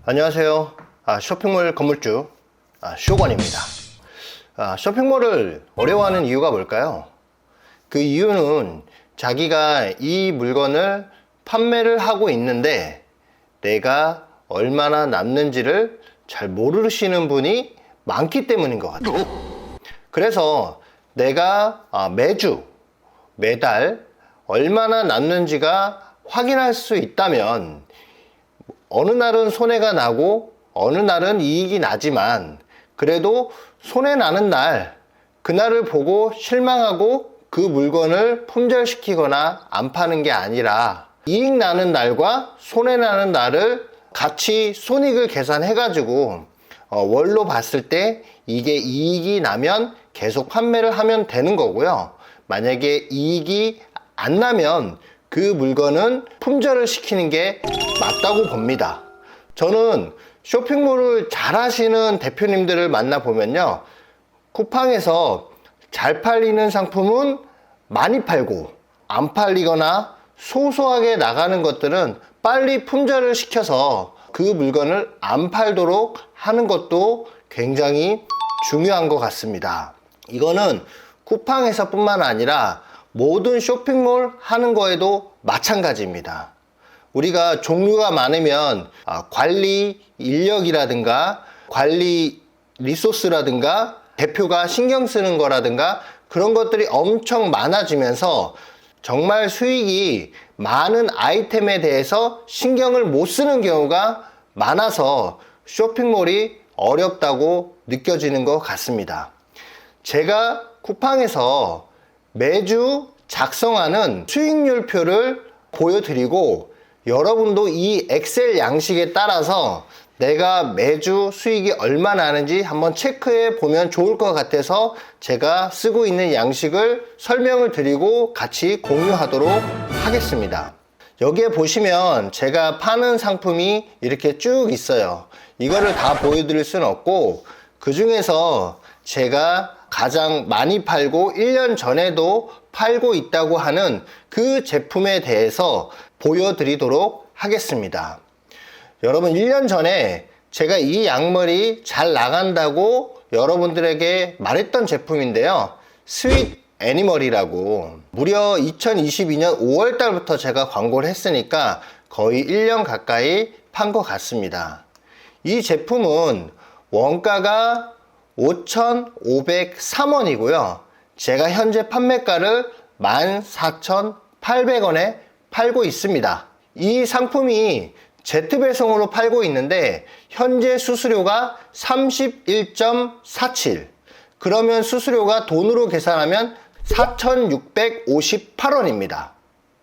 안녕하세요. 쇼핑몰 건물주 쇼건입니다. 쇼핑몰을 어려워하는 이유가 뭘까요? 그 이유는 자기가 이 물건을 판매를 하고 있는데 내가 얼마나 남는지를 잘 모르시는 분이 많기 때문인 것 같아요. 그래서 내가 매주, 매달 얼마나 남는지가 확인할 수 있다면 어느 날은 손해가 나고 어느 날은 이익이 나지만 그래도 손해 나는 날, 그날을 보고 실망하고 그 물건을 품절시키거나 안 파는 게 아니라 이익 나는 날과 손해 나는 날을 같이 손익을 계산해 가지고 월로 봤을 때 이게 이익이 나면 계속 판매를 하면 되는 거고요. 만약에 이익이 안 나면 그 물건은 품절을 시키는 게 맞다고 봅니다. 저는 쇼핑몰을 잘 하시는 대표님들을 만나보면요, 쿠팡에서 잘 팔리는 상품은 많이 팔고 안 팔리거나 소소하게 나가는 것들은 빨리 품절을 시켜서 그 물건을 안 팔도록 하는 것도 굉장히 중요한 것 같습니다. 이거는 쿠팡에서 뿐만 아니라 모든 쇼핑몰 하는 거에도 마찬가지입니다. 우리가 종류가 많으면 관리 인력이라든가 관리 리소스라든가 대표가 신경 쓰는 거라든가 그런 것들이 엄청 많아지면서 정말 수익이 많은 아이템에 대해서 신경을 못 쓰는 경우가 많아서 쇼핑몰이 어렵다고 느껴지는 것 같습니다. 제가 쿠팡에서 매주 작성하는 수익률표를 보여드리고 여러분도 이 엑셀 양식에 따라서 내가 매주 수익이 얼마 나는지 한번 체크해 보면 좋을 것 같아서 제가 쓰고 있는 양식을 설명을 드리고 같이 공유하도록 하겠습니다. 여기에 보시면 제가 파는 상품이 이렇게 쭉 있어요. 이거를 다 보여드릴 수는 없고 그 중에서 제가 가장 많이 팔고 1년 전에도 팔고 있다고 하는 그 제품에 대해서 보여드리도록 하겠습니다. 여러분, 1년 전에 제가 이 양말이 잘 나간다고 여러분들에게 말했던 제품인데요, 스윗 애니멀이라고 무려 2022년 5월 달부터 제가 광고를 했으니까 거의 1년 가까이 판 것 같습니다. 이 제품은 원가가 5,503원이고요. 제가 현재 판매가를 14,800원에 팔고 있습니다. 이 상품이 Z배송으로 팔고 있는데 현재 수수료가 31.47. 그러면 수수료가 돈으로 계산하면 4,658원입니다.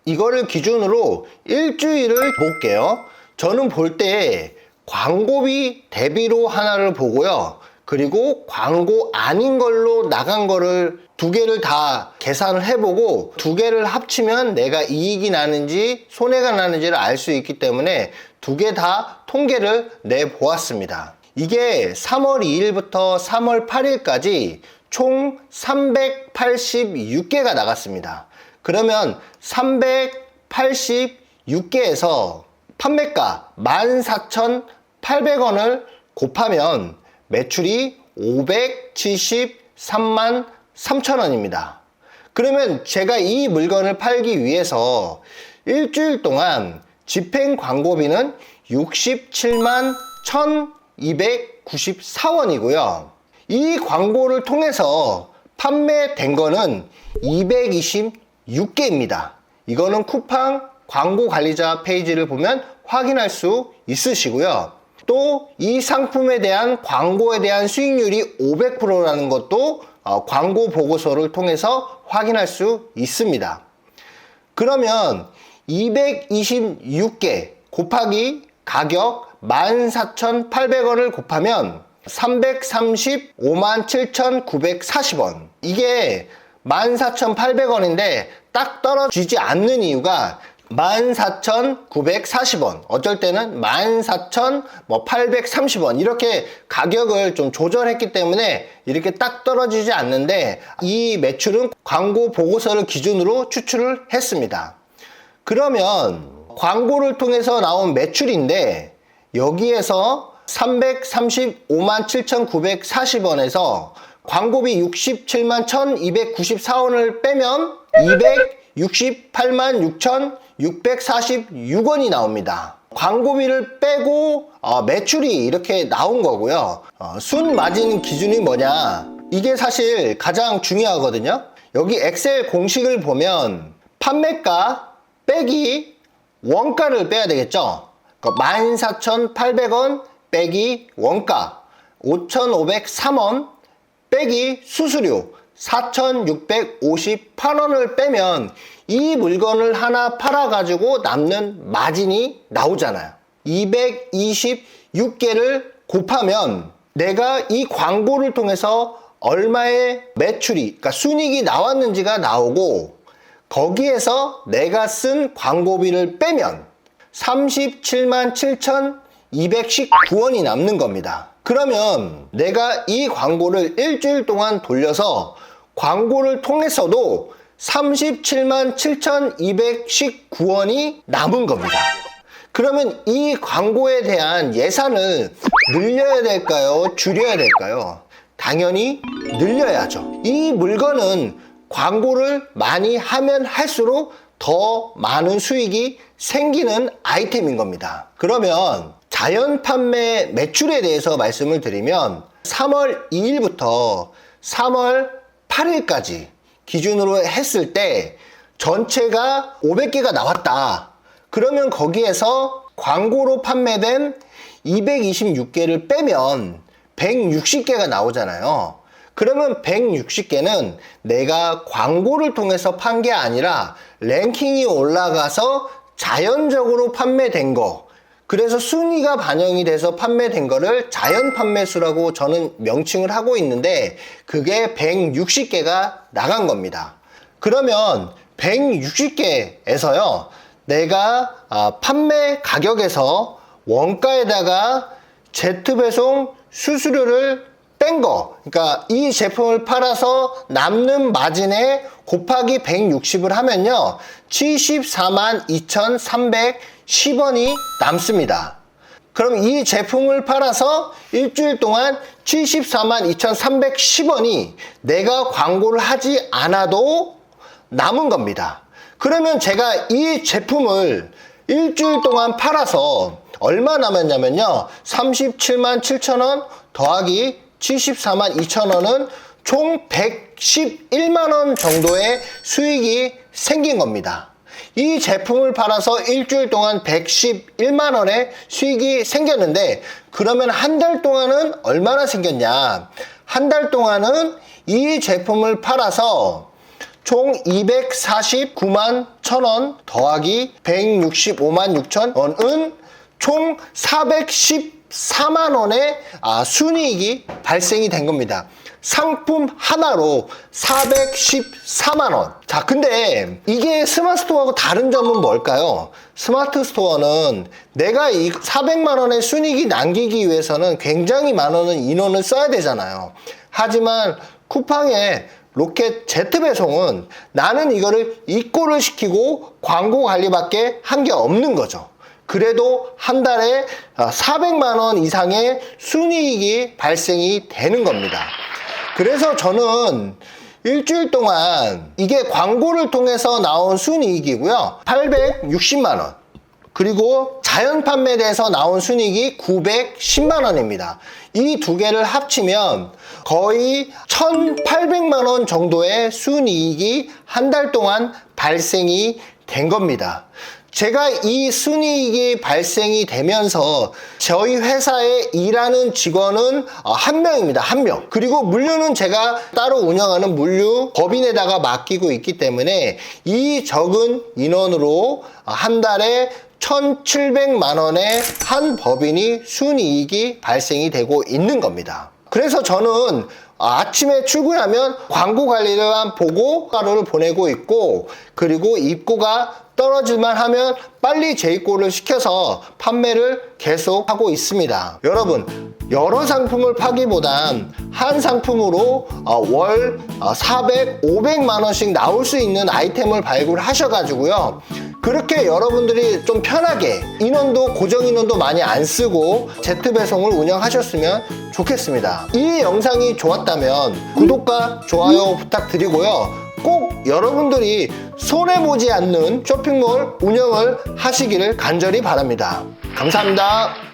이거를 기준으로 일주일을 볼게요. 저는 볼 때 광고비 대비로 하나를 보고요. 그리고 광고 아닌 걸로 나간 거를 두 개를 다 계산을 해보고 두 개를 합치면 내가 이익이 나는지 손해가 나는지를 알 수 있기 때문에 두 개 다 통계를 내보았습니다. 이게 3월 2일부터 3월 8일까지 총 386개가 나갔습니다. 그러면 386개에서 판매가 14,800원을 곱하면 매출이 573만 3천원입니다. 그러면 제가 이 물건을 팔기 위해서 일주일 동안 집행 광고비는 67만 1294원이고요. 이 광고를 통해서 판매된 거는 226개입니다. 이거는 쿠팡 광고 관리자 페이지를 보면 확인할 수 있으시고요. 또 이 상품에 대한 광고에 대한 수익률이 500%라는 것도 광고 보고서를 통해서 확인할 수 있습니다. 그러면 226개 곱하기 가격 14,800원을 곱하면 335만 7,940원. 이게 14,800원인데 딱 떨어지지 않는 이유가 14,940원, 어쩔 때는 14,830원 이렇게 가격을 좀 조절했기 때문에 이렇게 딱 떨어지지 않는데 이 매출은 광고 보고서를 기준으로 추출을 했습니다. 그러면 광고를 통해서 나온 매출인데 여기에서 335만 7,940원에서 광고비 67만 1,294원을 빼면 268만 6,646원이 나옵니다. 광고비를 빼고 매출이 이렇게 나온 거고요. 순 마진 기준이 뭐냐? 이게 사실 가장 중요하거든요. 여기 엑셀 공식을 보면 판매가 빼기 원가를 빼야 되겠죠. 14,800원 빼기 원가 5,503원 빼기 수수료 4,658원을 빼면 이 물건을 하나 팔아가지고 남는 마진이 나오잖아요. 226개를 곱하면 내가 이 광고를 통해서 얼마의 매출이, 그러니까 순이익이 나왔는지가 나오고, 거기에서 내가 쓴 광고비를 빼면 37만 7,219원이 남는 겁니다. 그러면 내가 이 광고를 일주일 동안 돌려서 광고를 통해서도 37만 7,219원이 남은 겁니다. 그러면 이 광고에 대한 예산을 늘려야 될까요? 줄여야 될까요? 당연히 늘려야죠. 이 물건은 광고를 많이 하면 할수록 더 많은 수익이 생기는 아이템인 겁니다. 그러면 자연 판매 매출에 대해서 말씀을 드리면 3월 2일부터 3월 8일까지 기준으로 했을 때 전체가 500개가 나왔다. 그러면 거기에서 광고로 판매된 226개를 빼면 160개가 나오잖아요. 그러면 160개는 내가 광고를 통해서 판 게 아니라 랭킹이 올라가서 자연적으로 판매된 거, 그래서 순위가 반영이 돼서 판매된 거를 자연 판매수라고 저는 명칭을 하고 있는데, 그게 160개가 나간 겁니다. 그러면 160개에서요 내가 판매 가격에서 원가에다가 Z배송 수수료를 뺀 거, 그러니까 이 제품을 팔아서 남는 마진에 곱하기 160을 하면요 74만 2,310원이 남습니다. 그럼 이 제품을 팔아서 일주일 동안 74만 2,310원이 내가 광고를 하지 않아도 남은 겁니다. 그러면 제가 이 제품을 일주일 동안 팔아서 얼마 남았냐면요 37만 7천원 더하기 74만 2천원은 총 111만원 정도의 수익이 생긴 겁니다. 이 제품을 팔아서 일주일 동안 111만원의 수익이 생겼는데, 그러면 한 달 동안은 얼마나 생겼냐? 한 달 동안은 이 제품을 팔아서 총 249만 1천원 더하기 165만 6천원은 총 414만원의 순이익이 발생이 된 겁니다. 상품 하나로 414만원. 자, 근데 이게 스마트 스토어하고 다른 점은 뭘까요? 스마트 스토어는 내가 이 400만원의 순이익이 남기기 위해서는 굉장히 많은 인원을 써야 되잖아요. 하지만 쿠팡의 로켓 Z배송은 나는 이거를 입고를 시키고 광고 관리밖에 한 게 없는 거죠. 그래도 한 달에 400만원 이상의 순이익이 발생이 되는 겁니다. 그래서 저는 일주일 동안 이게 광고를 통해서 나온 순이익이고요 860만원, 그리고 자연 판매대에서 나온 순이익이 910만원입니다. 이 두 개를 합치면 거의 1,800만원 정도의 순이익이 한 달 동안 발생이 된 겁니다. 제가 이 순이익이 발생이 되면서 저희 회사에 일하는 직원은 한 명입니다. 한 명. 그리고 물류는 제가 따로 운영하는 물류 법인에다가 맡기고 있기 때문에 이 적은 인원으로 한 달에 1,700만원의 한 법인이 순이익이 발생이 되고 있는 겁니다. 그래서 저는 아침에 출근하면 광고 관리를만 보고 하루를 보내고 있고, 그리고 입고가 떨어질만 하면 빨리 재입고를 시켜서 판매를 계속 하고 있습니다. 여러분, 여러 상품을 파기보단 한 상품으로 월 400, 500만 원씩 나올 수 있는 아이템을 발굴하셔가지고요. 그렇게 여러분들이 좀 편하게 인원도 고정 인원도 많이 안 쓰고 제트배송을 운영하셨으면 좋겠습니다. 이 영상이 좋았다면 구독과 좋아요 부탁드리고요. 꼭 여러분들이 손해보지 않는 쇼핑몰 운영을 하시기를 간절히 바랍니다. 감사합니다.